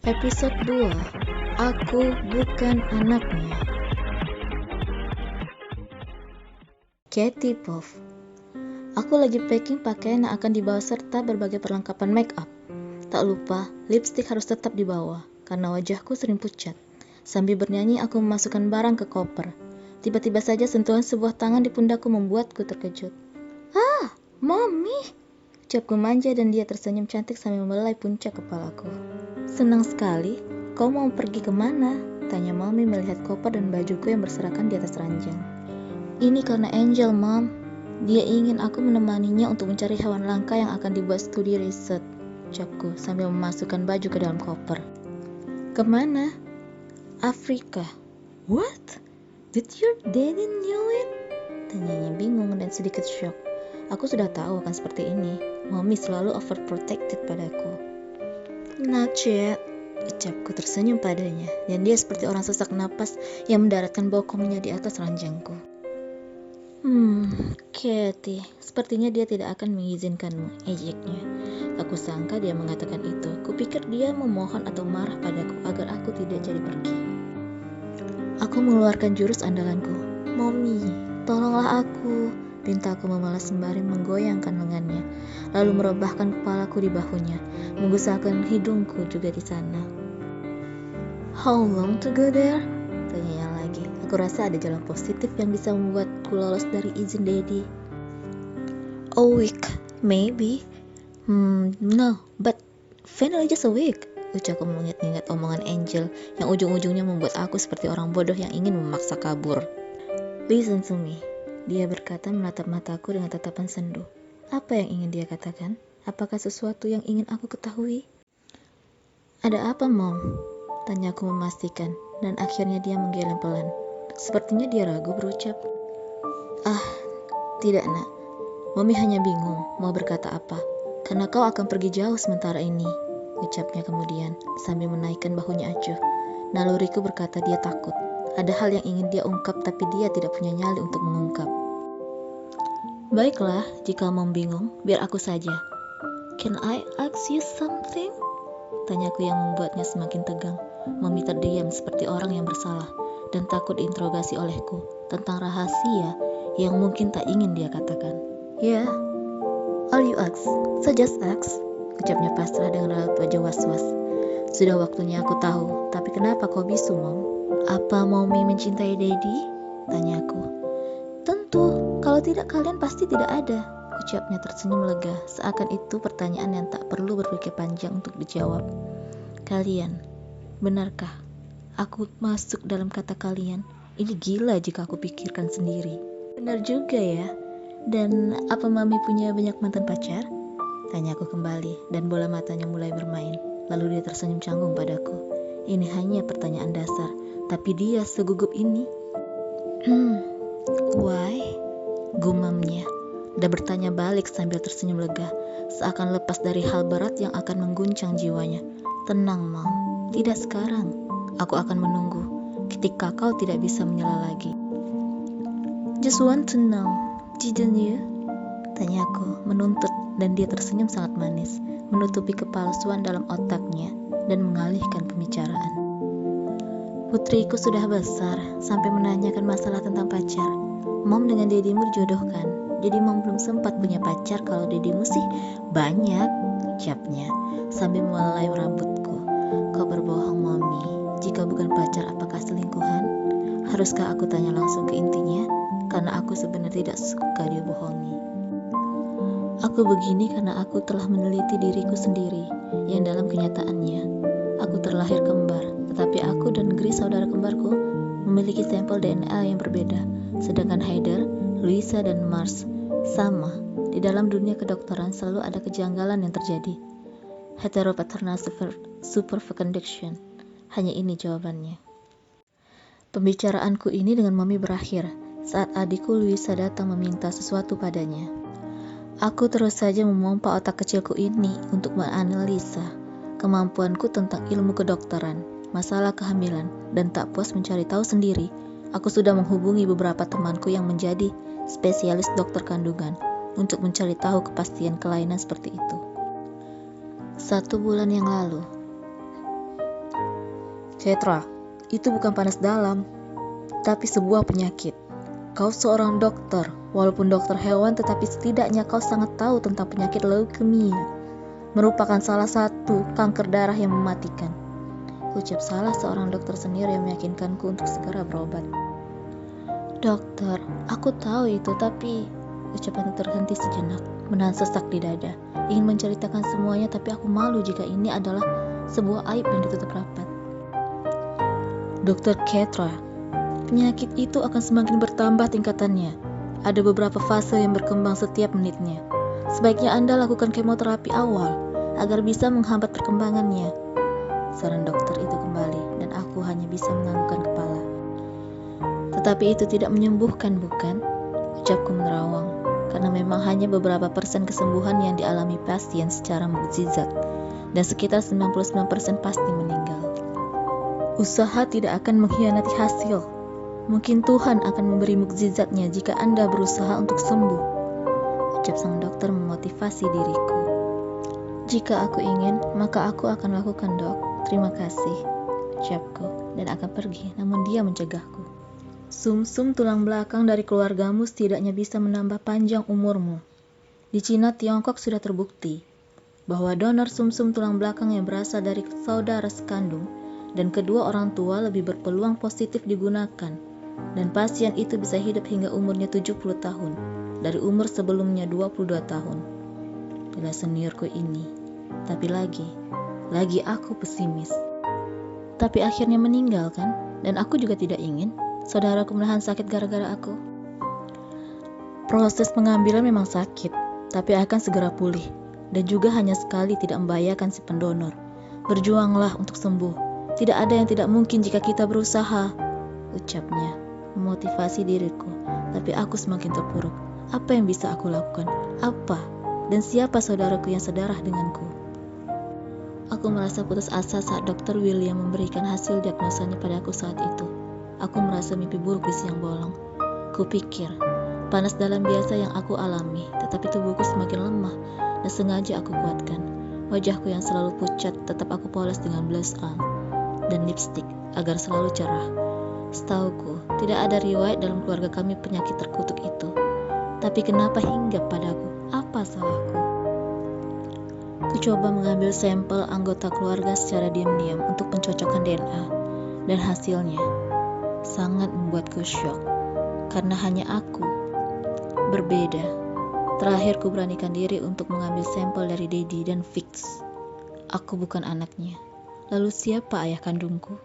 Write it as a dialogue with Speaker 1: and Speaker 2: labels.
Speaker 1: Episode 2. Aku bukan anaknya. Katie Puff. Aku lagi packing pakaian yang akan dibawa serta berbagai perlengkapan make up. Tak lupa, lipstik harus tetap dibawa karena wajahku sering pucat. Sambil bernyanyi aku memasukkan barang ke koper. Tiba-tiba saja sentuhan sebuah tangan di pundakku membuatku terkejut. "Ah, Mommy!" Ucapku manja dan dia tersenyum cantik sambil membelai puncak kepalaku. "Senang sekali. Kau mau pergi kemana?" Tanya Mommy melihat koper dan bajuku yang berserakan di atas ranjang. "Ini karena Angel, Mom. Dia ingin aku menemaninya untuk mencari hewan langka yang akan dibuat studi riset," ucapku sambil memasukkan baju ke dalam koper. "Kemana?" "Afrika." "What? Did your daddy knew it?" Tanyanya bingung dan sedikit shock. Aku sudah tahu akan seperti ini. Mommy selalu overprotected padaku. "Not yet," ucapku tersenyum padanya, dan dia seperti orang sesak napas yang mendaratkan bokongnya di atas ranjangku. Katie, sepertinya dia tidak akan mengizinkanmu," ejeknya. Aku sangka dia mengatakan itu. Kupikir dia memohon atau marah padaku agar aku tidak jadi pergi. Aku mengeluarkan jurus andalanku. "Mommy, tolonglah aku," pintaku memalas sembari menggoyangkan lengannya, lalu merebahkan kepalaku di bahunya, menggusarkan hidungku juga di sana. "How long to go there?" tanyanya lagi. Aku rasa ada jalan positif yang bisa membuatku lolos dari izin Daddy. "A week, maybe." No, but finally just a week," ucapku mengingat-ingat omongan Angel yang ujung-ujungnya membuat aku seperti orang bodoh yang ingin memaksa kabur. "Listen to me," dia berkata menatap mataku dengan tatapan sendu. Apa yang ingin dia katakan? Apakah sesuatu yang ingin aku ketahui? "Ada apa, Mom?" tanyaku memastikan, dan akhirnya dia menggeleng pelan. Sepertinya dia ragu berucap. "Ah, tidak, Nak. Mommy hanya bingung mau berkata apa, karena kau akan pergi jauh sementara ini," ucapnya kemudian sambil menaikkan bahunya acuh. Naluriku berkata dia takut. Ada hal yang ingin dia ungkap tapi dia tidak punya nyali untuk mengungkap. "Baiklah, jika Mom bingung, biar aku saja." "Can I ask you something?" tanyaku yang membuatnya semakin tegang. Mommy terdiam seperti orang yang bersalah dan takut diinterogasi olehku tentang rahasia yang mungkin tak ingin dia katakan. "Ya, all you ask, so just ask," ucapnya pasrah dengan raut wajah was-was. "Sudah waktunya aku tahu, tapi kenapa kau bisu, Mom?" "Apa Mommy mencintai Daddy?" tanyaku. "Tentu, kalau tidak kalian pasti tidak ada," ucapnya tersenyum lega, seakan itu pertanyaan yang tak perlu berpikir panjang untuk dijawab. "Kalian, benarkah aku masuk dalam kata kalian? Ini gila jika aku pikirkan sendiri." "Benar juga ya. Dan apa Mami punya banyak mantan pacar?" tanyaku kembali, dan bola matanya mulai bermain. Lalu dia tersenyum canggung padaku. Ini hanya pertanyaan dasar, tapi dia segugup ini. "Why?" gumamnya, dan bertanya balik sambil tersenyum lega, seakan lepas dari hal berat yang akan mengguncang jiwanya. "Tenang, Mom. Tidak sekarang. Aku akan menunggu ketika kau tidak bisa menyela lagi." "Just want to know, didn't you?" tanyaku menuntut, dan dia tersenyum sangat manis, menutupi kepalsuan dalam otaknya dan mengalihkan pembicaraan. "Putriku sudah besar sampai menanyakan masalah tentang pacar. Mom dengan dedimu dijodohkan, jadi Mom belum sempat punya pacar. Kalau dedimu sih banyak," ucapnya sambil melai rambutku. "Kau berbohong, Mommy. Jika bukan pacar, apakah selingkuhan? Haruskah aku tanya langsung ke intinya? Karena aku sebenarnya tidak suka dia bohongi. Aku begini karena aku telah meneliti diriku sendiri, yang dalam kenyataannya aku terlahir kembar, tetapi aku dan Grace, saudara kembarku, memiliki sampel DNA yang berbeda. Sedangkan Heather, Louisa, dan Mars sama. Di dalam dunia kedokteran selalu ada kejanggalan yang terjadi. Heteropaternal superfecundation. Hanya ini jawabannya." Pembicaraanku ini dengan Mami berakhir saat adikku Louisa datang meminta sesuatu padanya. Aku terus saja memompa otak kecilku ini untuk menganalisa kemampuanku tentang ilmu kedokteran, masalah kehamilan, dan tak puas mencari tahu sendiri, aku sudah menghubungi beberapa temanku yang menjadi spesialis dokter kandungan untuk mencari tahu kepastian kelainan seperti itu. 1 bulan yang lalu, Ketra, itu bukan panas dalam, tapi sebuah penyakit. Kau seorang dokter, walaupun dokter hewan, tetapi setidaknya kau sangat tahu tentang penyakit leukemia. Merupakan salah satu kanker darah yang mematikan. Ucap salah seorang dokter senior yang meyakinkanku untuk segera berobat. Dokter, aku tahu itu, tapi ucapan itu terhenti sejenak, menahan sesak di dada. Ingin menceritakan semuanya, tapi aku malu jika ini adalah sebuah aib yang ditutup rapat. Dokter Ketra, penyakit itu akan semakin bertambah tingkatannya. Ada beberapa fase yang berkembang setiap menitnya. Sebaiknya Anda lakukan kemoterapi awal agar bisa menghambat perkembangannya. Saran dokter itu kembali dan aku hanya bisa menganggukkan kepala. Tetapi itu tidak menyembuhkan, bukan? Ucapku menerawang, karena memang hanya beberapa persen kesembuhan yang dialami pasien secara mukjizat dan sekitar 99% pasti meninggal. Usaha tidak akan mengkhianati hasil. Mungkin Tuhan akan memberi mukjizatnya jika Anda berusaha untuk sembuh. Ucap sang dokter memotivasi diriku. Jika aku ingin, maka aku akan lakukan, dok. Terima kasih, ucapku, dan akan pergi, namun dia mencegahku. Sumsum tulang belakang dari keluargamu setidaknya bisa menambah panjang umurmu. Di Cina, Tiongkok sudah terbukti bahwa donor sumsum tulang belakang yang berasal dari saudara sekandung dan kedua orang tua lebih berpeluang positif digunakan, dan pasien itu bisa hidup hingga umurnya 70 tahun dari umur sebelumnya 22 tahun. Bila seniorku ini, tapi lagi aku pesimis. Tapi akhirnya meninggal kan, dan aku juga tidak ingin saudaraku menahan sakit gara-gara aku. Proses pengambilan memang sakit, tapi akan segera pulih, dan juga hanya sekali tidak membahayakan si pendonor. Berjuanglah untuk sembuh. Tidak ada yang tidak mungkin jika kita berusaha, ucapnya, memotivasi diriku. Tapi aku semakin terpuruk. Apa yang bisa aku lakukan? Apa? Dan siapa saudaraku yang sedarah denganku? Aku merasa putus asa saat Dr. William memberikan hasil diagnosanya padaku saat itu. Aku merasa mimpi buruk di siang bolong. Kupikir, panas dalam biasa yang aku alami, tetapi tubuhku semakin lemah dan sengaja aku kuatkan. Wajahku yang selalu pucat tetap aku poles dengan blush on dan lipstik agar selalu cerah. Setauku, tidak ada riwayat dalam keluarga kami penyakit terkutuk itu. Tapi kenapa hingga padaku? Apa salahku? Ku coba mengambil sampel anggota keluarga secara diam-diam untuk pencocokan DNA, dan hasilnya sangat membuatku syok, karena hanya aku berbeda. Terakhir ku beranikan diri untuk mengambil sampel dari Daddy dan fix, aku bukan anaknya. Lalu siapa ayah kandungku?